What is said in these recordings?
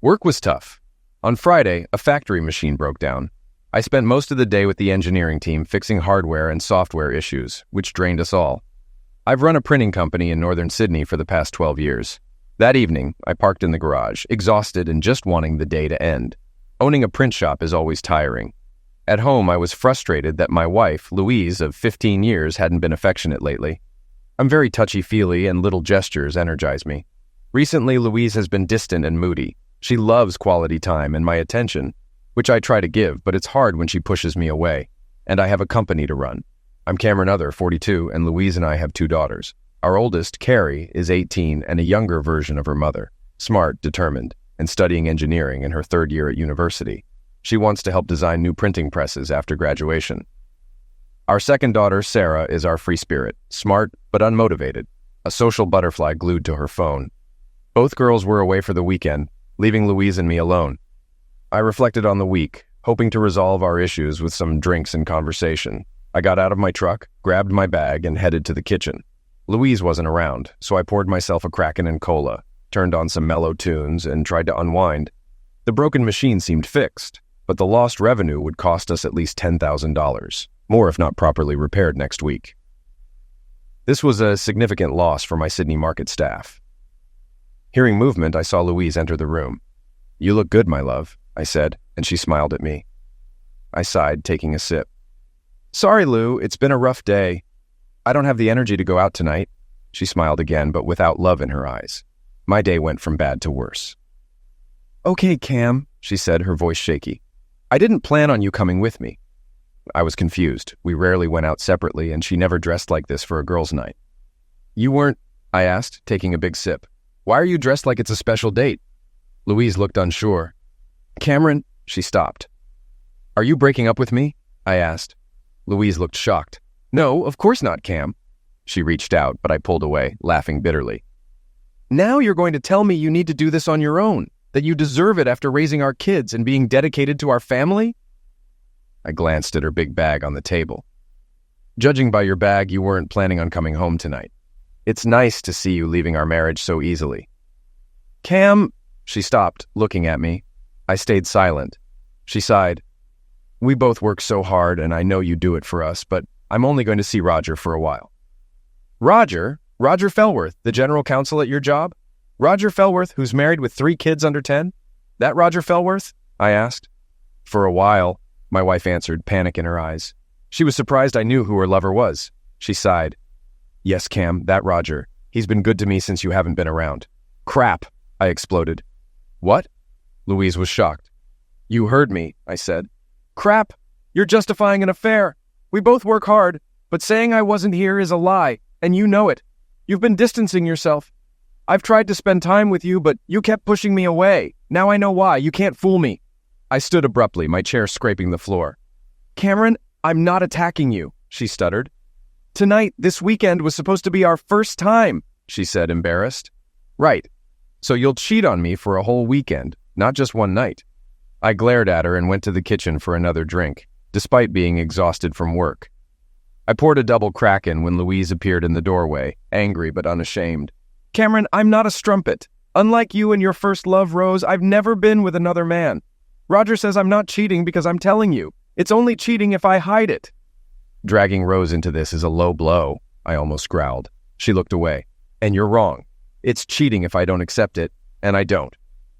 Work was tough. On Friday, a factory machine broke down. I spent most of the day with the engineering team fixing hardware and software issues, which drained us all. I've run a printing company in northern Sydney for the past 12 years. That evening, I parked in the garage, exhausted and just wanting the day to end. Owning a print shop is always tiring. At home, I was frustrated that my wife, Louise, of 15 years, hadn't been affectionate lately. I'm very touchy-feely and little gestures energize me. Recently, Louise has been distant and moody. She loves quality time and my attention, which I try to give, but it's hard when she pushes me away. And I have a company to run. I'm Cameron Other, 42, and Louise and I have 2 daughters. Our oldest, Carrie, is 18 and a younger version of her mother, smart, determined, and studying engineering in her 3rd year at university. She wants to help design new printing presses after graduation. Our second daughter, Sarah, is our free spirit, smart but unmotivated, a social butterfly glued to her phone. Both girls were away for the weekend, leaving Louise and me alone. I reflected on the week, hoping to resolve our issues with some drinks and conversation. I got out of my truck, grabbed my bag, and headed to the kitchen. Louise wasn't around, so I poured myself a Kraken and cola, turned on some mellow tunes, and tried to unwind. The broken machine seemed fixed, but the lost revenue would cost us at least $10,000, more if not properly repaired next week. This was a significant loss for my Sydney market staff. Hearing movement, I saw Louise enter the room. "You look good, my love," I said, and she smiled at me. I sighed, taking a sip. "Sorry, Lou, it's been a rough day. I don't have the energy to go out tonight." She smiled again, but without love in her eyes. My day went from bad to worse. "Okay, Cam," she said, her voice shaky. "I didn't plan on you coming with me." I was confused. We rarely went out separately, and she never dressed like this for a girls' night. "You weren't?" I asked, taking a big sip. "Why are you dressed like it's a special date?" Louise looked unsure. "Cameron," she stopped. "Are you breaking up with me?" I asked. Louise looked shocked. "No, of course not, Cam." She reached out, but I pulled away, laughing bitterly. "Now you're going to tell me you need to do this on your own, that you deserve it after raising our kids and being dedicated to our family?" I glanced at her big bag on the table. "Judging by your bag, you weren't planning on coming home tonight. It's nice to see you leaving our marriage so easily." "Cam," she stopped, looking at me. I stayed silent. She sighed. "We both work so hard, and I know you do it for us, but I'm only going to see Roger for a while." "Roger? Roger Fellworth, the general counsel at your job? Roger Fellworth, who's married with 3 kids under 10? That Roger Fellworth?" I asked. "For a while," my wife answered, panic in her eyes. She was surprised I knew who her lover was. She sighed. "Yes, Cam, that Roger. He's been good to me since you haven't been around." "Crap!" I exploded. "What?" Louise was shocked. "You heard me," I said. "Crap! You're justifying an affair. We both work hard, but saying I wasn't here is a lie, and you know it. You've been distancing yourself. I've tried to spend time with you, but you kept pushing me away. Now I know why. You can't fool me." I stood abruptly, my chair scraping the floor. "Cameron, I'm not attacking you," she stuttered. "Tonight, this weekend, was supposed to be our first time," she said, embarrassed. "Right. So you'll cheat on me for a whole weekend, not just one night." I glared at her and went to the kitchen for another drink, despite being exhausted from work. I poured a double Kraken when Louise appeared in the doorway, angry but unashamed. "Cameron, I'm not a strumpet. Unlike you and your first love, Rose, I've never been with another man. Roger says I'm not cheating because I'm telling you. It's only cheating if I hide it." "Dragging Rose into this is a low blow," I almost growled. She looked away. "And you're wrong. It's cheating if I don't accept it, and I don't.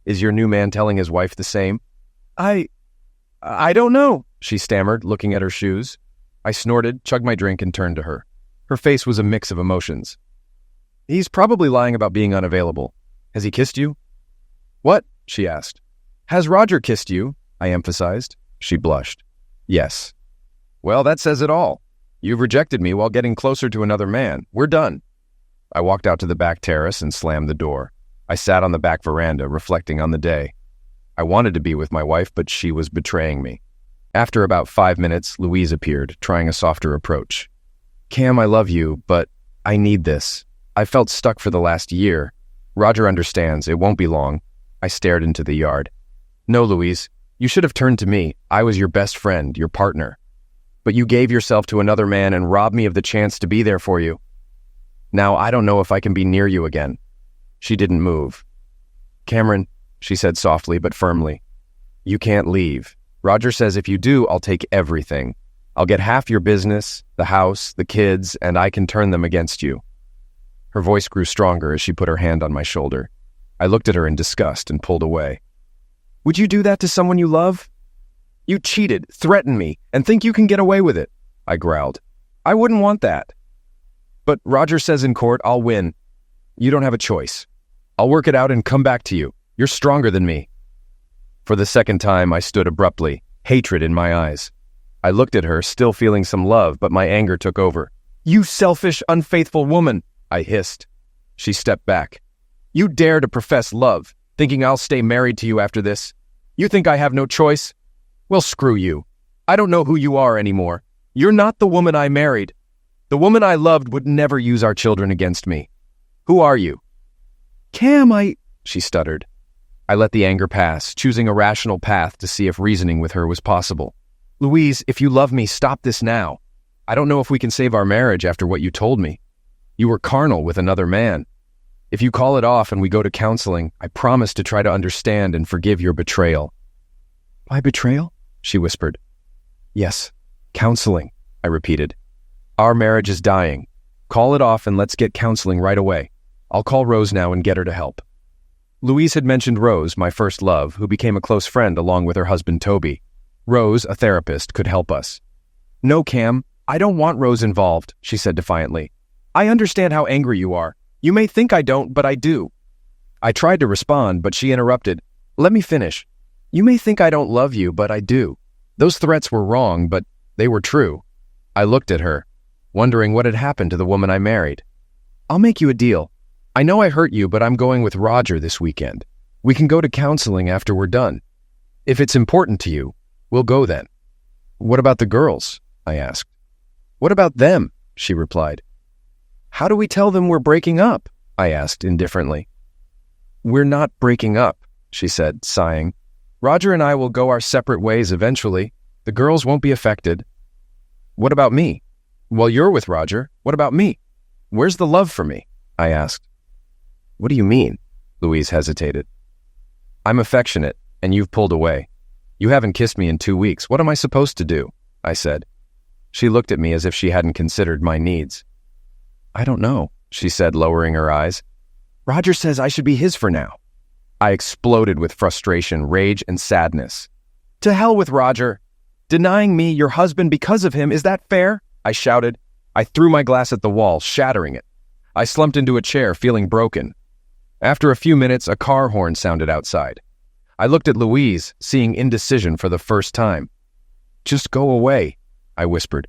Is your new man telling his wife the same?" I don't know," she stammered, looking at her shoes. I snorted, chugged my drink, and turned to her. Her face was a mix of emotions. "He's probably lying about being unavailable. Has he kissed you?" "What?" she asked. "Has Roger kissed you?" I emphasized. She blushed. "Yes." "Well, that says it all. You've rejected me while getting closer to another man. We're done." I walked out to the back terrace and slammed the door. I sat on the back veranda, reflecting on the day. I wanted to be with my wife, but she was betraying me. After about 5 minutes, Louise appeared, trying a softer approach. "Cam, I love you, but I need this. I felt stuck for the last year. Roger understands. It won't be long." I stared into the yard. "No, Louise, you should have turned to me. I was your best friend, your partner. But you gave yourself to another man and robbed me of the chance to be there for you. Now I don't know if I can be near you again." She didn't move. "Cameron, she said softly but firmly. You can't leave. Roger says if you do, I'll take everything. I'll get half your business, the house, the kids, and I can turn them against you. Her voice grew stronger as she put her hand on my shoulder. I looked at her in disgust and pulled away. Would you do that to someone you love? You cheated, threatened me, and think you can get away with it, I growled. I wouldn't want that. But Roger says in court I'll win. You don't have a choice. I'll work it out and come back to you. You're stronger than me. For the second time, I stood abruptly, hatred in my eyes. I looked at her, still feeling some love, but my anger took over. You selfish, unfaithful woman, I hissed. She stepped back. You dare to profess love, thinking I'll stay married to you after this? You think I have no choice? Well, screw you. I don't know who you are anymore. You're not the woman I married. The woman I loved would never use our children against me. Who are you? Cam, she stuttered. I let the anger pass, choosing a rational path to see if reasoning with her was possible. Louise, if you love me, stop this now. I don't know if we can save our marriage after what you told me. You were carnal with another man. If you call it off and we go to counseling, I promise to try to understand and forgive your betrayal. My betrayal? She whispered. Yes, counseling, I repeated. Our marriage is dying. Call it off and let's get counseling right away. I'll call Rose now and get her to help. Louise had mentioned Rose, my first love, who became a close friend along with her husband Toby. Rose, a therapist, could help us. No, Cam, I don't want Rose involved, she said defiantly. I understand how angry you are. You may think I don't, but I do. I tried to respond, but she interrupted. Let me finish. You may think I don't love you, but I do. Those threats were wrong, but they were true. I looked at her, wondering what had happened to the woman I married. I'll make you a deal. I know I hurt you, but I'm going with Roger this weekend. We can go to counseling after we're done. If it's important to you, we'll go then. What about the girls? I asked. What about them? She replied. How do we tell them we're breaking up? I asked indifferently. We're not breaking up, she said, sighing. Roger and I will go our separate ways eventually. The girls won't be affected. What about me? Well, you're with Roger. What about me? Where's the love for me? I asked. What do you mean? Louise hesitated. I'm affectionate, and you've pulled away. You haven't kissed me in 2 weeks. What am I supposed to do? I said. She looked at me as if she hadn't considered my needs. I don't know, she said, lowering her eyes. Roger says I should be his for now. I exploded with frustration, rage, and sadness. To hell with Roger. Denying me your husband because of him, is that fair? I shouted. I threw my glass at the wall, shattering it. I slumped into a chair, feeling broken. After a few minutes, a car horn sounded outside. I looked at Louise, seeing indecision for the first time. Just go away, I whispered.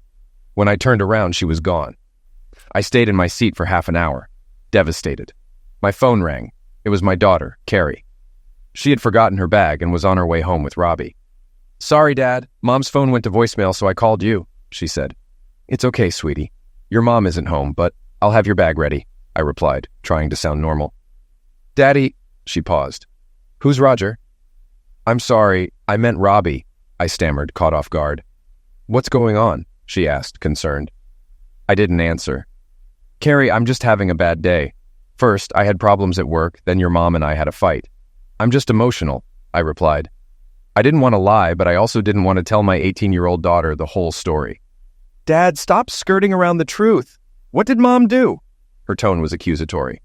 When I turned around, she was gone. I stayed in my seat for half an hour, devastated. My phone rang. It was my daughter, Carrie. She had forgotten her bag and was on her way home with Robbie. Sorry, Dad. Mom's phone went to voicemail, so I called you, she said. It's okay, sweetie. Your mom isn't home, but I'll have your bag ready, I replied, trying to sound normal. Daddy, she paused. Who's Roger? I'm sorry, I meant Robbie, I stammered, caught off guard. What's going on? She asked, concerned. I didn't answer. Carrie, I'm just having a bad day. First, I had problems at work, then your mom and I had a fight. I'm just emotional, I replied. I didn't want to lie, but I also didn't want to tell my 18-year-old daughter the whole story. Dad, stop skirting around the truth. What did Mom do? Her tone was accusatory.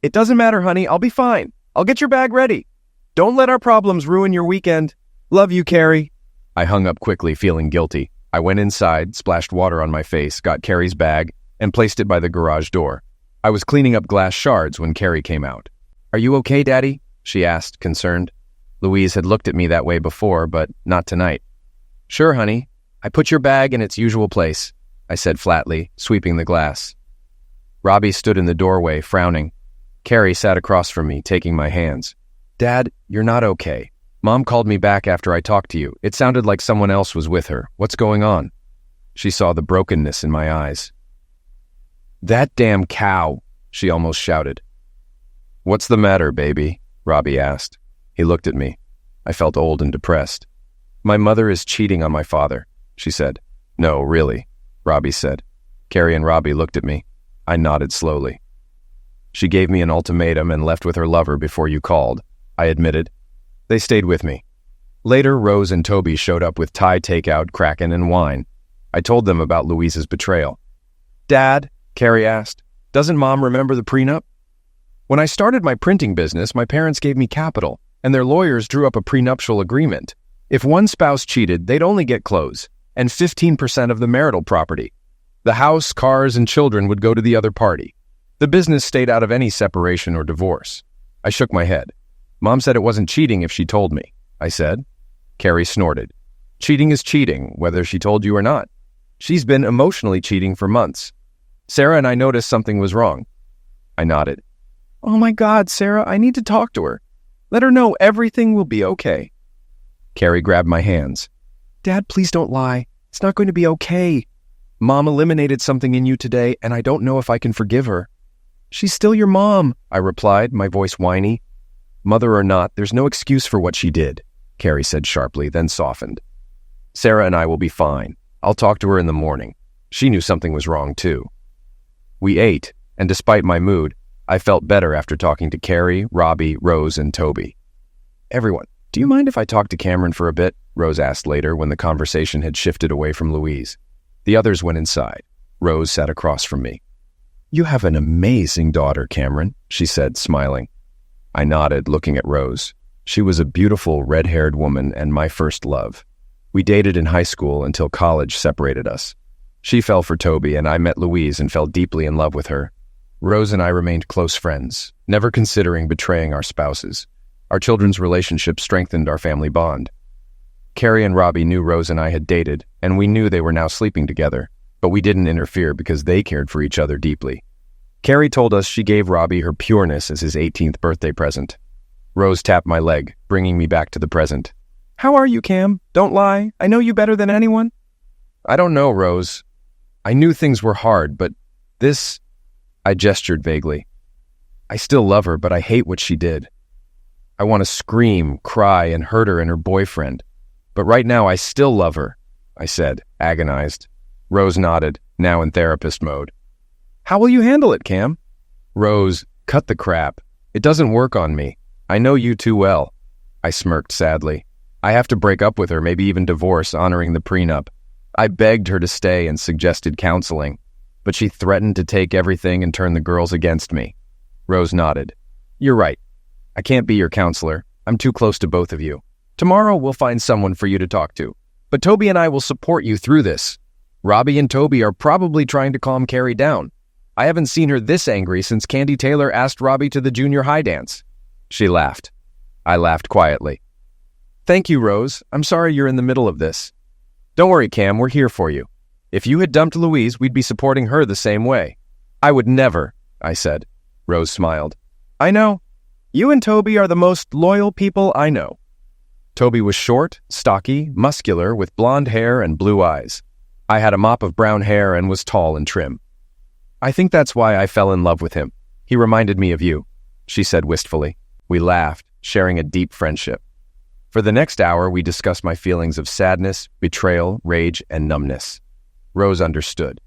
It doesn't matter, honey. I'll be fine. I'll get your bag ready. Don't let our problems ruin your weekend. Love you, Carrie. I hung up quickly, feeling guilty. I went inside, splashed water on my face, got Carrie's bag, and placed it by the garage door. I was cleaning up glass shards when Carrie came out. Are you okay, Daddy? She asked, concerned. Louise had looked at me that way before, but not tonight. Sure, honey. I put your bag in its usual place, I said flatly, sweeping the glass. Robbie stood in the doorway, frowning. Carrie sat across from me, taking my hands. Dad, you're not okay. Mom called me back after I talked to you. It sounded like someone else was with her. What's going on? She saw the brokenness in my eyes. That damn cow, she almost shouted. What's the matter, baby? Robbie asked. He looked at me. I felt old and depressed. My mother is cheating on my father, she said. No, really, Robbie said. Carrie and Robbie looked at me. I nodded slowly. She gave me an ultimatum and left with her lover before you called. I admitted. They stayed with me. Later, Rose and Toby showed up with Thai takeout, Kraken, and wine. I told them about Louise's betrayal. "Dad," Carrie asked, "doesn't Mom remember the prenup?" "When I started my printing business, my parents gave me capital, and their lawyers drew up a prenuptial agreement. If one spouse cheated, they'd only get clothes, and 15% of the marital property. The house, cars, and children would go to the other party. The business stayed out of any separation or divorce." I shook my head. "Mom said it wasn't cheating if she told me," I said. Carrie snorted. "Cheating is cheating, whether she told you or not. She's been emotionally cheating for months. Sarah and I noticed something was wrong." I nodded. "Oh my God, Sarah, I need to talk to her. Let her know everything will be okay." Carrie grabbed my hands. "Dad, please don't lie. It's not going to be okay. Mom eliminated something in you today, and I don't know if I can forgive her." "She's still your mom," I replied, my voice whiny. "Mother or not, there's no excuse for what she did," Carrie said sharply, then softened. "Sarah and I will be fine. I'll talk to her in the morning. She knew something was wrong, too." We ate, and despite my mood, I felt better after talking to Carrie, Robbie, Rose, and Toby. "Everyone, do you mind if I talk to Cameron for a bit?" Rose asked later when the conversation had shifted away from Louise. The others went inside. Rose sat across from me. "You have an amazing daughter, Cameron," she said, smiling. I nodded, looking at Rose. She was a beautiful, red-haired woman and my first love. We dated in high school until college separated us. She fell for Toby, and I met Louise and fell deeply in love with her. Rose and I remained close friends, never considering betraying our spouses. Our children's relationship strengthened our family bond. Carrie and Robbie knew Rose and I had dated, and we knew they were now sleeping together, but we didn't interfere because they cared for each other deeply. Carrie told us she gave Robbie her pureness as his 18th birthday present. Rose tapped my leg, bringing me back to the present. "How are you, Cam? Don't lie. I know you better than anyone." "I don't know, Rose. I knew things were hard, but this..." I gestured vaguely. "I still love her, but I hate what she did. I want to scream, cry, and hurt her and her boyfriend. But right now, I still love her," I said, agonized. Rose nodded, now in therapist mode. "How will you handle it, Cam?" "Rose, cut the crap. It doesn't work on me. I know you too well." I smirked sadly. "I have to break up with her, maybe even divorce, honoring the prenup. I begged her to stay and suggested counseling, but she threatened to take everything and turn the girls against me." Rose nodded. "You're right. I can't be your counselor. I'm too close to both of you. Tomorrow we'll find someone for you to talk to. But Toby and I will support you through this. Robbie and Toby are probably trying to calm Carrie down. I haven't seen her this angry since Candy Taylor asked Robbie to the junior high dance." She laughed. I laughed quietly. "Thank you, Rose. I'm sorry you're in the middle of this." "Don't worry, Cam, we're here for you. If you had dumped Louise, we'd be supporting her the same way." "I would never," I said. Rose smiled. "I know. You and Toby are the most loyal people I know." Toby was short, stocky, muscular, with blonde hair and blue eyes. I had a mop of brown hair and was tall and trim. "I think that's why I fell in love with him. He reminded me of you," she said wistfully. We laughed, sharing a deep friendship. For the next hour, we discussed my feelings of sadness, betrayal, rage, and numbness. Rose understood.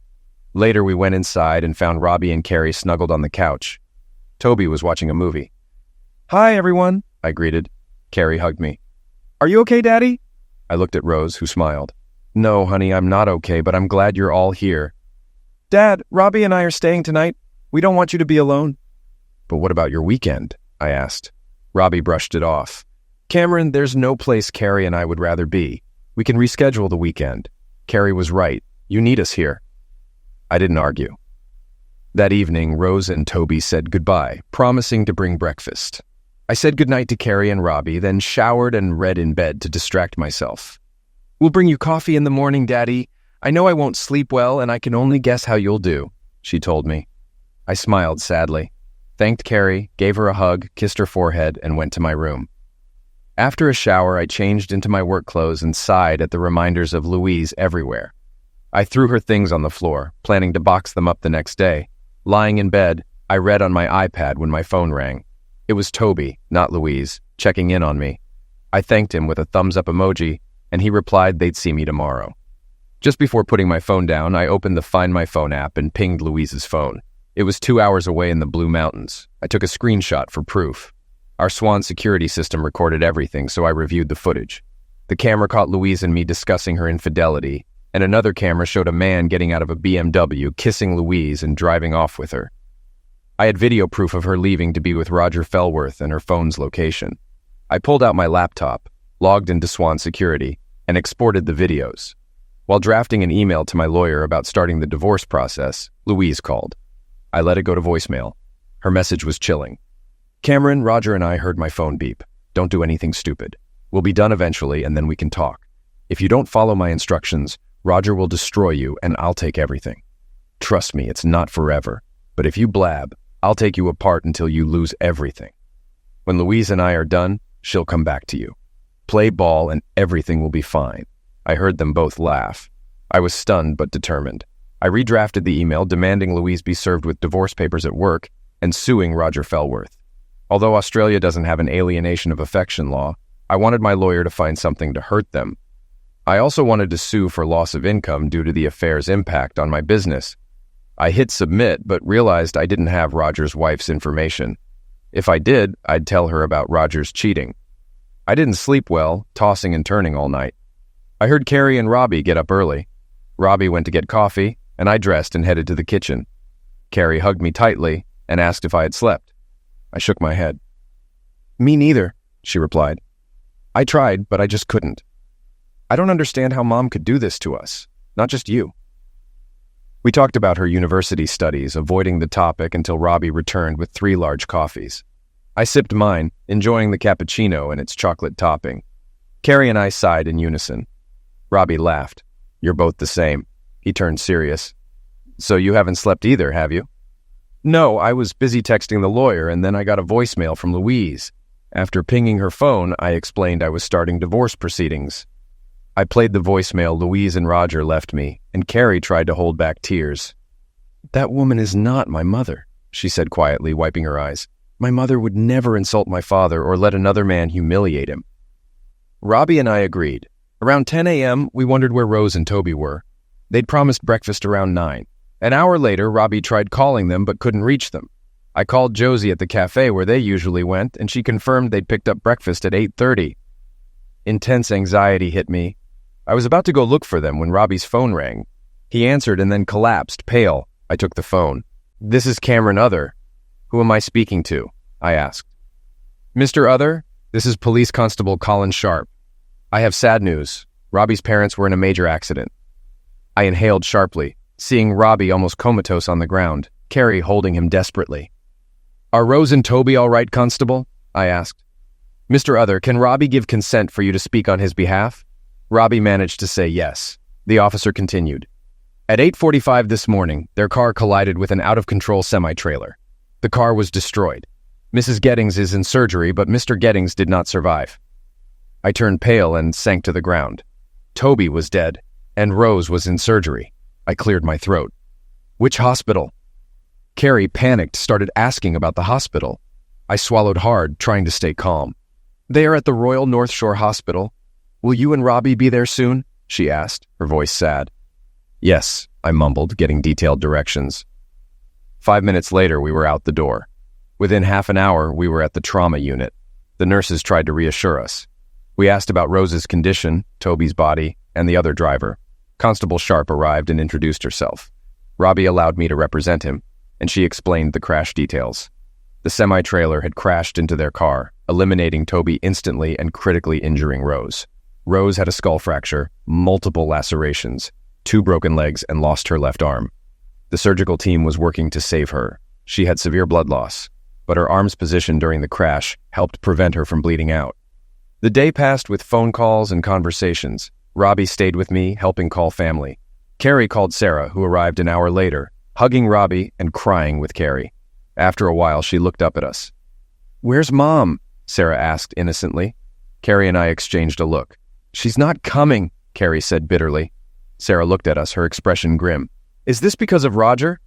Later, we went inside and found Robbie and Carrie snuggled on the couch. Toby was watching a movie. "Hi, everyone," I greeted. Carrie hugged me. "Are you okay, Daddy?" I looked at Rose, who smiled. "No, honey, I'm not okay, but I'm glad you're all here." "Dad, Robbie and I are staying tonight. We don't want you to be alone." "But what about your weekend?" I asked. Robbie brushed it off. "Cameron, there's no place Carrie and I would rather be. We can reschedule the weekend. Carrie was right. You need us here." I didn't argue. That evening, Rose and Toby said goodbye, promising to bring breakfast. I said goodnight to Carrie and Robbie, then showered and read in bed to distract myself. "We'll bring you coffee in the morning, Daddy. I know I won't sleep well, and I can only guess how you'll do," she told me. I smiled sadly, thanked Carrie, gave her a hug, kissed her forehead, and went to my room. After a shower, I changed into my work clothes and sighed at the reminders of Louise everywhere. I threw her things on the floor, planning to box them up the next day. Lying in bed, I read on my iPad when my phone rang. It was Toby, not Louise, checking in on me. I thanked him with a thumbs-up emoji, and he replied they'd see me tomorrow. Just before putting my phone down, I opened the Find My Phone app and pinged Louise's phone. It was 2 hours away in the Blue Mountains. I took a screenshot for proof. Our Swan security system recorded everything, so I reviewed the footage. The camera caught Louise and me discussing her infidelity, and another camera showed a man getting out of a BMW, kissing Louise and driving off with her. I had video proof of her leaving to be with Roger Fellworth and her phone's location. I pulled out my laptop, logged into Swan Security, and exported the videos. While drafting an email to my lawyer about starting the divorce process, Louise called. I let it go to voicemail. Her message was chilling. Cameron, Roger, and I heard my phone beep. Don't do anything stupid. We'll be done eventually, and then we can talk. If you don't follow my instructions, Roger will destroy you, and I'll take everything. Trust me, it's not forever. But if you blab, I'll take you apart until you lose everything. When Louise and I are done, she'll come back to you. Play ball, and everything will be fine. I heard them both laugh. I was stunned but determined. I redrafted the email demanding Louise be served with divorce papers at work and suing Roger Fellworth. Although Australia doesn't have an alienation of affection law, I wanted my lawyer to find something to hurt them. I also wanted to sue for loss of income due to the affair's impact on my business. I hit submit, but realized I didn't have Roger's wife's information. If I did, I'd tell her about Roger's cheating. I didn't sleep well, tossing and turning all night. I heard Carrie and Robbie get up early. Robbie went to get coffee, and I dressed and headed to the kitchen. Carrie hugged me tightly and asked if I had slept. I shook my head. Me neither, she replied. I tried, but I just couldn't. I don't understand how Mom could do this to us, not just you. We talked about her university studies, avoiding the topic until Robbie returned with 3 large coffees. I sipped mine, enjoying the cappuccino and its chocolate topping. Carrie and I sighed in unison. Robbie laughed. You're both the same. He turned serious. So you haven't slept either, have you? No, I was busy texting the lawyer, and then I got a voicemail from Louise. After pinging her phone, I explained I was starting divorce proceedings. I played the voicemail Louise and Roger left me, and Carrie tried to hold back tears. That woman is not my mother, she said quietly, wiping her eyes. My mother would never insult my father or let another man humiliate him. Robbie and I agreed. Around 10 a.m., we wondered where Rose and Toby were. They'd promised breakfast around 9. An hour later, Robbie tried calling them but couldn't reach them. I called Josie at the cafe where they usually went, and she confirmed they'd picked up breakfast at 8:30. Intense anxiety hit me. I was about to go look for them when Robbie's phone rang. He answered and then collapsed, pale. I took the phone. This is Cameron Other. Who am I speaking to? I asked. Mr. Other, this is Police Constable Colin Sharp. I have sad news. Robbie's parents were in a major accident. I inhaled sharply, seeing Robbie almost comatose on the ground, Carrie holding him desperately. Are Rose and Toby all right, Constable? I asked. Mr. Other, can Robbie give consent for you to speak on his behalf? Robbie managed to say yes. The officer continued. At 8:45 this morning, their car collided with an out-of-control semi-trailer. The car was destroyed. Mrs. Gettings is in surgery, but Mr. Gettings did not survive. I turned pale and sank to the ground. Toby was dead, and Rose was in surgery. I cleared my throat. Which hospital? Carrie, panicked, started asking about the hospital. I swallowed hard, trying to stay calm. They are at the Royal North Shore Hospital. Will you and Robbie be there soon? She asked, her voice sad. Yes, I mumbled, getting detailed directions. 5 minutes later, we were out the door. Within half an hour, we were at the trauma unit. The nurses tried to reassure us. We asked about Rose's condition, Toby's body, and the other driver. Constable Sharp arrived and introduced herself. Robbie allowed me to represent him, and she explained the crash details. The semi-trailer had crashed into their car, eliminating Toby instantly and critically injuring Rose. Rose had a skull fracture, multiple lacerations, 2 broken legs, and lost her left arm. The surgical team was working to save her. She had severe blood loss, but her arm's position during the crash helped prevent her from bleeding out. The day passed with phone calls and conversations. Robbie stayed with me, helping call family. Carrie called Sarah, who arrived an hour later, hugging Robbie and crying with Carrie. After a while, she looked up at us. Where's Mom? Sarah asked innocently. Carrie and I exchanged a look. She's not coming, Carrie said bitterly. Sarah looked at us, her expression grim. Is this because of Roger?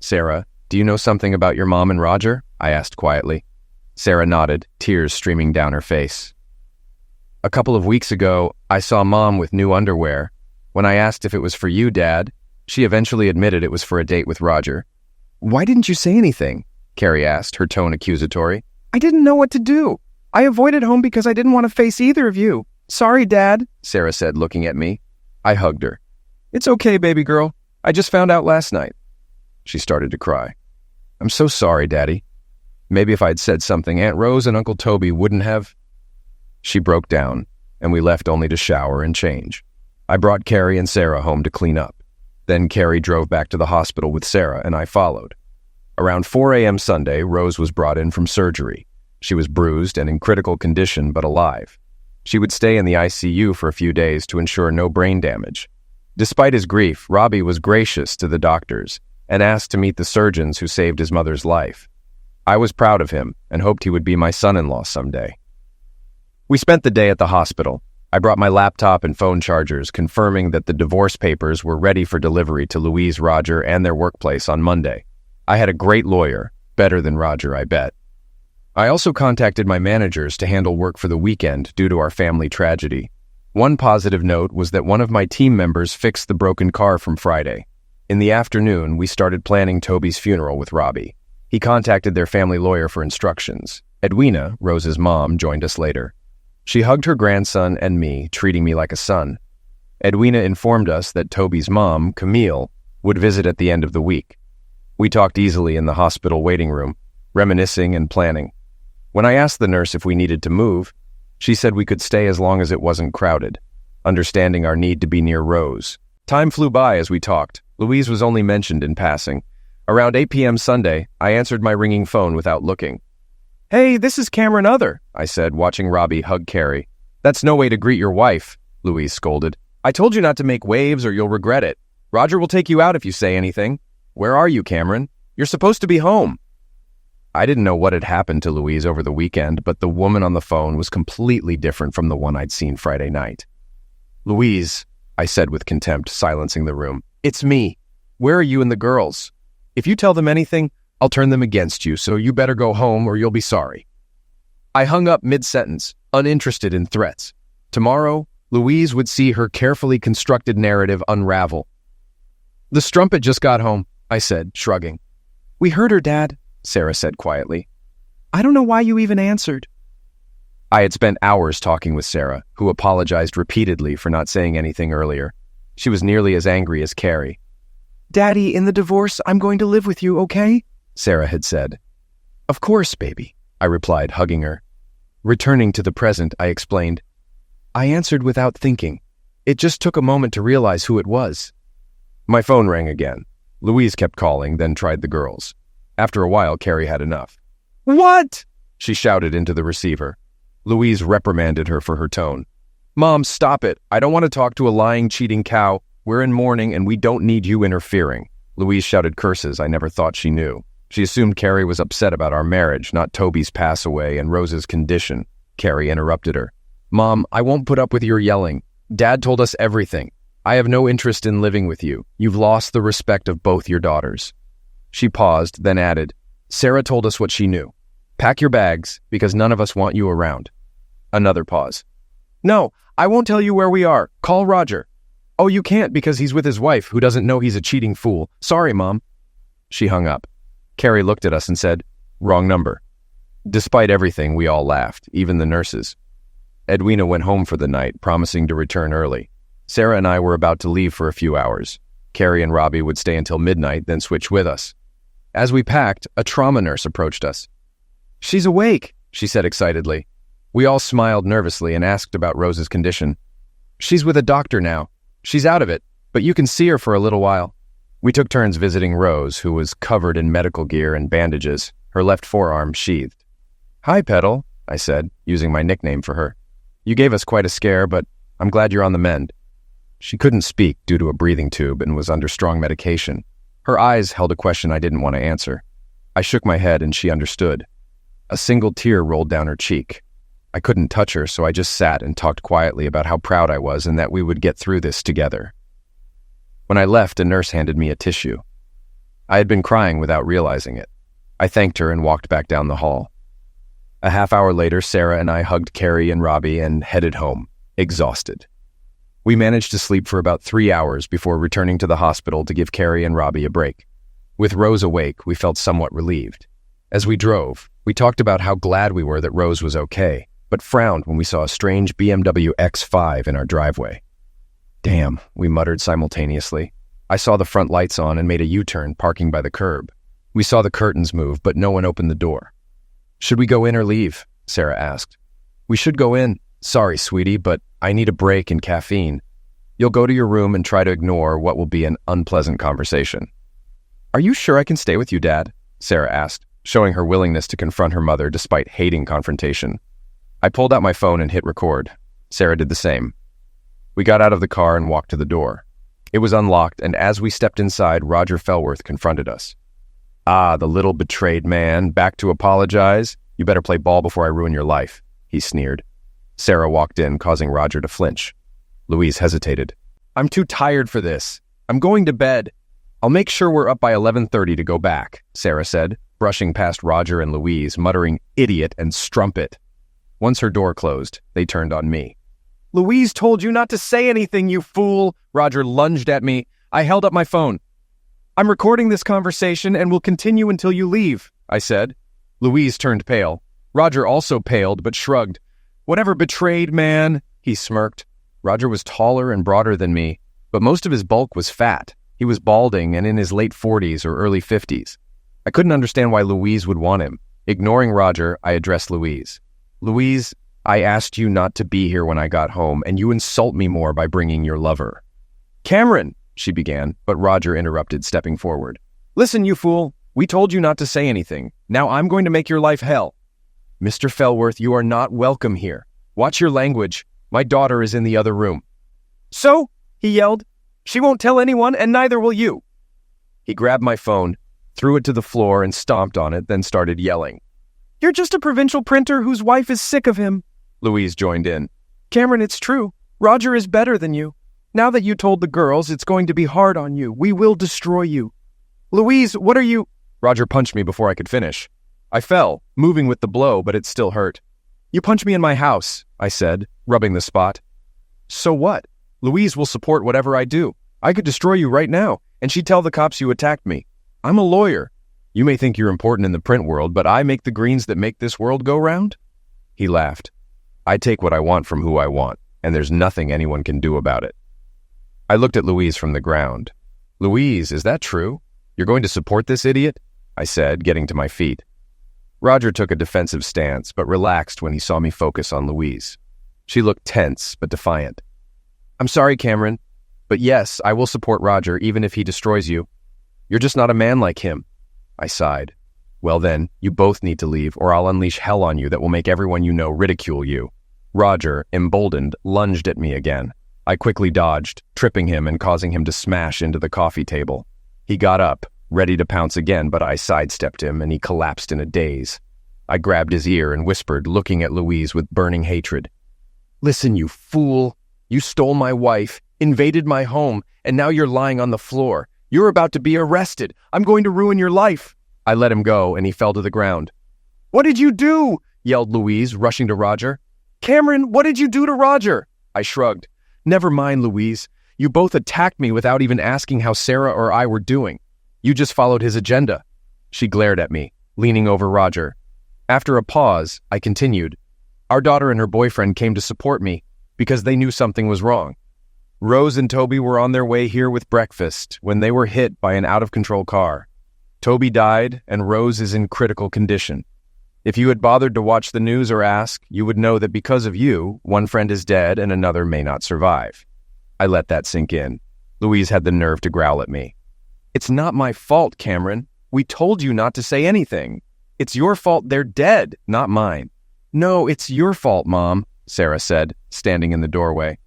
Sarah, do you know something about your mom and Roger? I asked quietly. Sarah nodded, tears streaming down her face. A couple of weeks ago, I saw Mom with new underwear. When I asked if it was for you, Dad, she eventually admitted it was for a date with Roger. Why didn't you say anything? Carrie asked, her tone accusatory. I didn't know what to do. I avoided home because I didn't want to face either of you. Sorry, Dad, Sarah said, looking at me. I hugged her. It's okay, baby girl. I just found out last night. She started to cry. I'm so sorry, Daddy. Maybe if I'd said something, Aunt Rose and Uncle Toby wouldn't have... She broke down, and we left only to shower and change. I brought Carrie and Sarah home to clean up. Then Carrie drove back to the hospital with Sarah, and I followed. Around 4 a.m. Sunday, Rose was brought in from surgery. She was bruised and in critical condition, but alive. She would stay in the ICU for a few days to ensure no brain damage. Despite his grief, Robbie was gracious to the doctors and asked to meet the surgeons who saved his mother's life. I was proud of him and hoped he would be my son-in-law someday. We spent the day at the hospital. I brought my laptop and phone chargers, confirming that the divorce papers were ready for delivery to Louise, Roger, and their workplace on Monday. I had a great lawyer, better than Roger, I bet. I also contacted my managers to handle work for the weekend due to our family tragedy. One positive note was that one of my team members fixed the broken car from Friday. In the afternoon, we started planning Toby's funeral with Robbie. He contacted their family lawyer for instructions. Edwina, Rose's mom, joined us later. She hugged her grandson and me, treating me like a son. Edwina informed us that Toby's mom, Camille, would visit at the end of the week. We talked easily in the hospital waiting room, reminiscing and planning. When I asked the nurse if we needed to move, she said we could stay as long as it wasn't crowded, understanding our need to be near Rose. Time flew by as we talked. Louise was only mentioned in passing. Around 8 p.m. Sunday, I answered my ringing phone without looking. Hey, this is Cameron Other, I said, watching Robbie hug Carrie. That's no way to greet your wife, Louise scolded. I told you not to make waves or you'll regret it. Roger will take you out if you say anything. Where are you, Cameron? You're supposed to be home. I didn't know what had happened to Louise over the weekend, but the woman on the phone was completely different from the one I'd seen Friday night. Louise, I said with contempt, silencing the room. It's me. Where are you and the girls? If you tell them anything, I'll turn them against you, so you better go home or you'll be sorry. I hung up mid-sentence, uninterested in threats. Tomorrow, Louise would see her carefully constructed narrative unravel. The strumpet just got home, I said, shrugging. We heard her, Dad, Sarah said quietly. I don't know why you even answered. I had spent hours talking with Sarah, who apologized repeatedly for not saying anything earlier. She was nearly as angry as Carrie. Daddy, in the divorce, I'm going to live with you, okay? Sarah had said. Of course, baby, I replied, hugging her. Returning to the present, I explained. I answered without thinking. It just took a moment to realize who it was. My phone rang again. Louise kept calling, then tried the girls. After a while, Carrie had enough. What? She shouted into the receiver. Louise reprimanded her for her tone. Mom, stop it. I don't want to talk to a lying, cheating cow. We're in mourning and we don't need you interfering. Louise shouted curses I never thought she knew. She assumed Carrie was upset about our marriage, not Toby's pass away and Rose's condition. Carrie interrupted her. Mom, I won't put up with your yelling. Dad told us everything. I have no interest in living with you. You've lost the respect of both your daughters. She paused, then added, Sarah told us what she knew. Pack your bags, because none of us want you around. Another pause. No, I won't tell you where we are. Call Roger. Oh, you can't because he's with his wife, who doesn't know he's a cheating fool. Sorry, Mom. She hung up. Carrie looked at us and said, Wrong number. Despite everything, we all laughed, even the nurses. Edwina went home for the night, promising to return early. Sarah and I were about to leave for a few hours. Carrie and Robbie would stay until midnight, then switch with us. As we packed, a trauma nurse approached us. She's awake, she said excitedly. We all smiled nervously and asked about Rose's condition. She's with a doctor now. She's out of it, but you can see her for a little while. We took turns visiting Rose, who was covered in medical gear and bandages, her left forearm sheathed. Hi, Petal, I said, using my nickname for her. You gave us quite a scare, but I'm glad you're on the mend. She couldn't speak due to a breathing tube and was under strong medication. Her eyes held a question I didn't want to answer. I shook my head and she understood. A single tear rolled down her cheek. I couldn't touch her, so I just sat and talked quietly about how proud I was and that we would get through this together. When I left, a nurse handed me a tissue. I had been crying without realizing it. I thanked her and walked back down the hall. A half hour later, Sarah and I hugged Carrie and Robbie and headed home, exhausted. We managed to sleep for about 3 hours before returning to the hospital to give Carrie and Robbie a break. With Rose awake, we felt somewhat relieved. As we drove, we talked about how glad we were that Rose was okay, but frowned when we saw a strange BMW X5 in our driveway. Damn, we muttered simultaneously. I saw the front lights on and made a U-turn, parking by the curb. We saw the curtains move, but no one opened the door. Should we go in or leave? Sarah asked. We should go in. Sorry, sweetie, but I need a break and caffeine. You'll go to your room and try to ignore what will be an unpleasant conversation. Are you sure I can stay with you, Dad? Sarah asked, showing her willingness to confront her mother despite hating confrontation. I pulled out my phone and hit record. Sarah did the same. We got out of the car and walked to the door. It was unlocked, and as we stepped inside, Roger Fellworth confronted us. Ah, the little betrayed man, back to apologize? You better play ball before I ruin your life, he sneered. Sarah walked in, causing Roger to flinch. Louise hesitated. I'm too tired for this. I'm going to bed. I'll make sure we're up by 11:30 to go back, Sarah said, brushing past Roger and Louise, muttering idiot and strumpet. Once her door closed, they turned on me. Louise told you not to say anything, you fool! Roger lunged at me. I held up my phone. I'm recording this conversation and will continue until you leave, I said. Louise turned pale. Roger also paled but shrugged. Whatever betrayed man, he smirked. Roger was taller and broader than me, but most of his bulk was fat. He was balding and in his late 40s or early 50s. I couldn't understand why Louise would want him. Ignoring Roger, I addressed Louise. Louise, I asked you not to be here when I got home, and you insult me more by bringing your lover. Cameron, she began, but Roger interrupted, stepping forward. Listen, you fool. We told you not to say anything. Now I'm going to make your life hell. Mr. Fellworth, you are not welcome here. Watch your language. My daughter is in the other room. So, he yelled, she won't tell anyone, and neither will you. He grabbed my phone, threw it to the floor and stomped on it, then started yelling. You're just a provincial printer whose wife is sick of him. Louise joined in. Cameron, it's true. Roger is better than you. Now that you told the girls, it's going to be hard on you. We will destroy you. Louise, what are you... Roger punched me before I could finish. I fell, moving with the blow, but it still hurt. You punched me in my house, I said, rubbing the spot. So what? Louise will support whatever I do. I could destroy you right now, and she'd tell the cops you attacked me. I'm a lawyer. You may think you're important in the print world, but I make the greens that make this world go round? He laughed. I take what I want from who I want, and there's nothing anyone can do about it. I looked at Louise from the ground. Louise, is that true? You're going to support this idiot? I said, getting to my feet. Roger took a defensive stance, but relaxed when he saw me focus on Louise. She looked tense, but defiant. I'm sorry, Cameron, but yes, I will support Roger even if he destroys you. You're just not a man like him. I sighed. Well then, you both need to leave, or I'll unleash hell on you that will make everyone you know ridicule you. Roger, emboldened, lunged at me again. I quickly dodged, tripping him and causing him to smash into the coffee table. He got up, ready to pounce again, but I sidestepped him and he collapsed in a daze. I grabbed his ear and whispered, looking at Louise with burning hatred. Listen, you fool. You stole my wife, invaded my home, and now you're lying on the floor. You're about to be arrested. I'm going to ruin your life. I let him go and he fell to the ground. What did you do? Yelled Louise, rushing to Roger. Cameron, what did you do to Roger? I shrugged. Never mind, Louise. You both attacked me without even asking how Sarah or I were doing. You just followed his agenda. She glared at me, leaning over Roger. After a pause, I continued. Our daughter and her boyfriend came to support me because they knew something was wrong. Rose and Toby were on their way here with breakfast when they were hit by an out-of-control car. Toby died and Rose is in critical condition. If you had bothered to watch the news or ask, you would know that because of you, one friend is dead and another may not survive. I let that sink in. Louise had the nerve to growl at me. It's not my fault, Cameron. We told you not to say anything. It's your fault they're dead, not mine. No, it's your fault, Mom, Sarah said, standing in the doorway.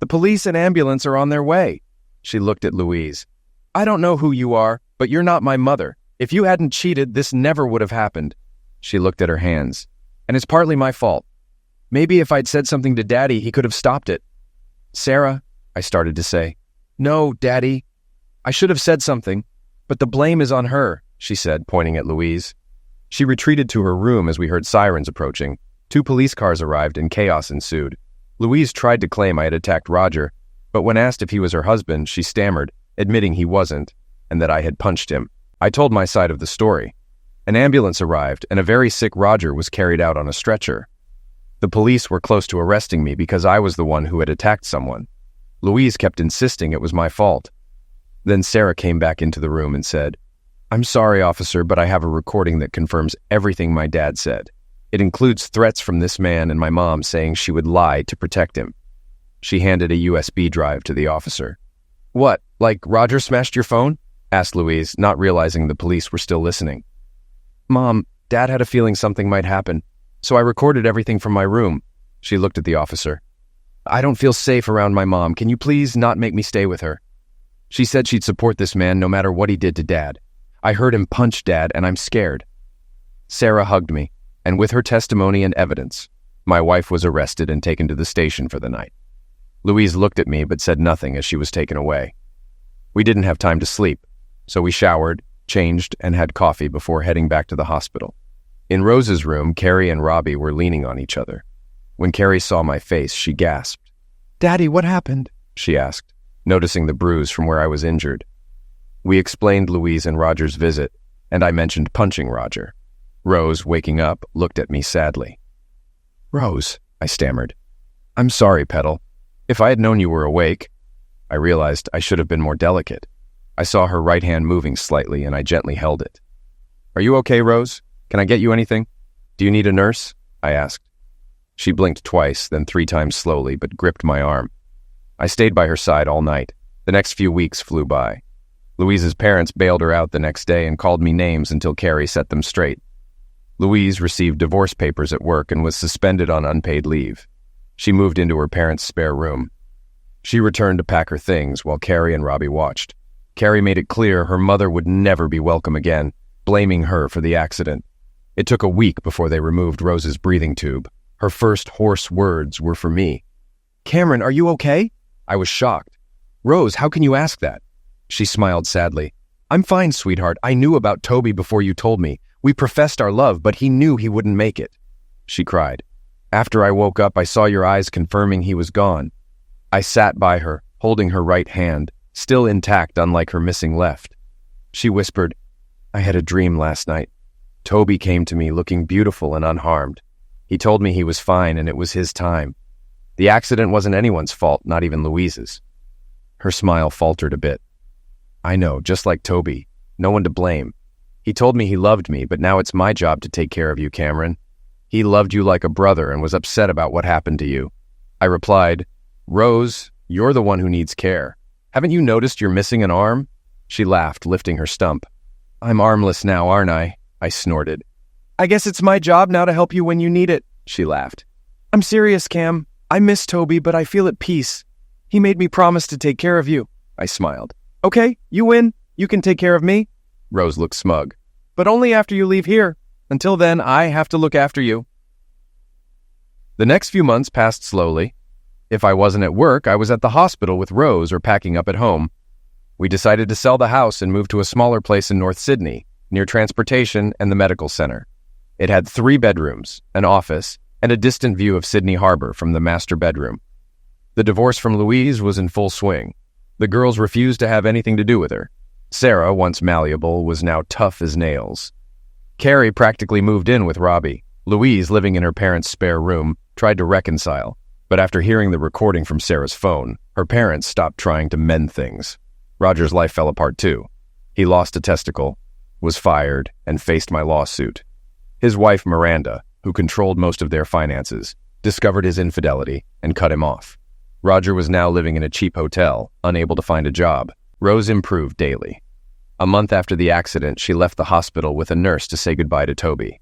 The police and ambulance are on their way. She looked at Louise. I don't know who you are, but you're not my mother. If you hadn't cheated, this never would have happened. She looked at her hands. And it's partly my fault. Maybe if I'd said something to Daddy, he could have stopped it. Sarah, I started to say. No, Daddy. I should have said something, but the blame is on her, she said, pointing at Louise. She retreated to her room as we heard sirens approaching. 2 police cars arrived and chaos ensued. Louise tried to claim I had attacked Roger, but when asked if he was her husband, she stammered, admitting he wasn't, and that I had punched him. I told my side of the story. An ambulance arrived, and a very sick Roger was carried out on a stretcher. The police were close to arresting me because I was the one who had attacked someone. Louise kept insisting it was my fault. Then Sarah came back into the room and said, "I'm sorry, officer, but I have a recording that confirms everything my dad said. It includes threats from this man and my mom saying she would lie to protect him." She handed a USB drive to the officer. "What, like Roger smashed your phone?" asked Louise, not realizing the police were still listening. "Mom, Dad had a feeling something might happen, so I recorded everything from my room." She looked at the officer. "I don't feel safe around my mom. Can you please not make me stay with her?" She said she'd support this man no matter what he did to Dad. I heard him punch Dad, and I'm scared. Sarah hugged me, and with her testimony and evidence, my wife was arrested and taken to the station for the night. Louise looked at me but said nothing as she was taken away. We didn't have time to sleep, so we showered, changed, and had coffee before heading back to the hospital. In Rose's room, Carrie and Robbie were leaning on each other. When Carrie saw my face, she gasped. "Daddy, what happened?" she asked, noticing the bruise from where I was injured. We explained Louise and Roger's visit, and I mentioned punching Roger. Rose, waking up, looked at me sadly. "Rose," I stammered. "I'm sorry, Petal. If I had known you were awake..." I realized I should have been more delicate. I saw her right hand moving slightly, and I gently held it. "Are you okay, Rose? Can I get you anything? Do you need a nurse?" I asked. She blinked twice, then 3 times slowly, but gripped my arm. I stayed by her side all night. The next few weeks flew by. Louise's parents bailed her out the next day and called me names until Carrie set them straight. Louise received divorce papers at work and was suspended on unpaid leave. She moved into her parents' spare room. She returned to pack her things while Carrie and Robbie watched. Carrie made it clear her mother would never be welcome again, blaming her for the accident. It took a week before they removed Rose's breathing tube. Her first hoarse words were for me. "Cameron, are you okay?" I was shocked. "Rose, how can you ask that?" She smiled sadly. "I'm fine, sweetheart. I knew about Toby before you told me. We professed our love, but he knew he wouldn't make it." She cried. "After I woke up, I saw your eyes confirming he was gone." I sat by her, holding her right hand, still intact unlike her missing left. She whispered, "I had a dream last night. Toby came to me looking beautiful and unharmed. He told me he was fine and it was his time. The accident wasn't anyone's fault, not even Louise's." Her smile faltered a bit. "I know, just like Toby. No one to blame. He told me he loved me, but now it's my job to take care of you, Cameron. He loved you like a brother and was upset about what happened to you." I replied, "Rose, you're the one who needs care. Haven't you noticed you're missing an arm?" She laughed, lifting her stump. "I'm armless now, aren't I?" I snorted. "I guess it's my job now to help you when you need it," she laughed. "I'm serious, Cam. I miss Toby, but I feel at peace. He made me promise to take care of you." I smiled. "Okay, you win. You can take care of me." Rose looked smug. "But only after you leave here. Until then, I have to look after you." The next few months passed slowly. If I wasn't at work, I was at the hospital with Rose or packing up at home. We decided to sell the house and move to a smaller place in North Sydney, near transportation and the medical center. It had 3 bedrooms, an office, and a distant view of Sydney Harbor from the master bedroom. The divorce from Louise was in full swing. The girls refused to have anything to do with her. Sarah, once malleable, was now tough as nails. Carrie practically moved in with Robbie. Louise, living in her parents' spare room, tried to reconcile, but after hearing the recording from Sarah's phone, her parents stopped trying to mend things. Roger's life fell apart too. He lost a testicle, was fired, and faced my lawsuit. His wife, Miranda, who controlled most of their finances, discovered his infidelity and cut him off. Roger was now living in a cheap hotel, unable to find a job. Rose improved daily. A month after the accident, she left the hospital with a nurse to say goodbye to Toby.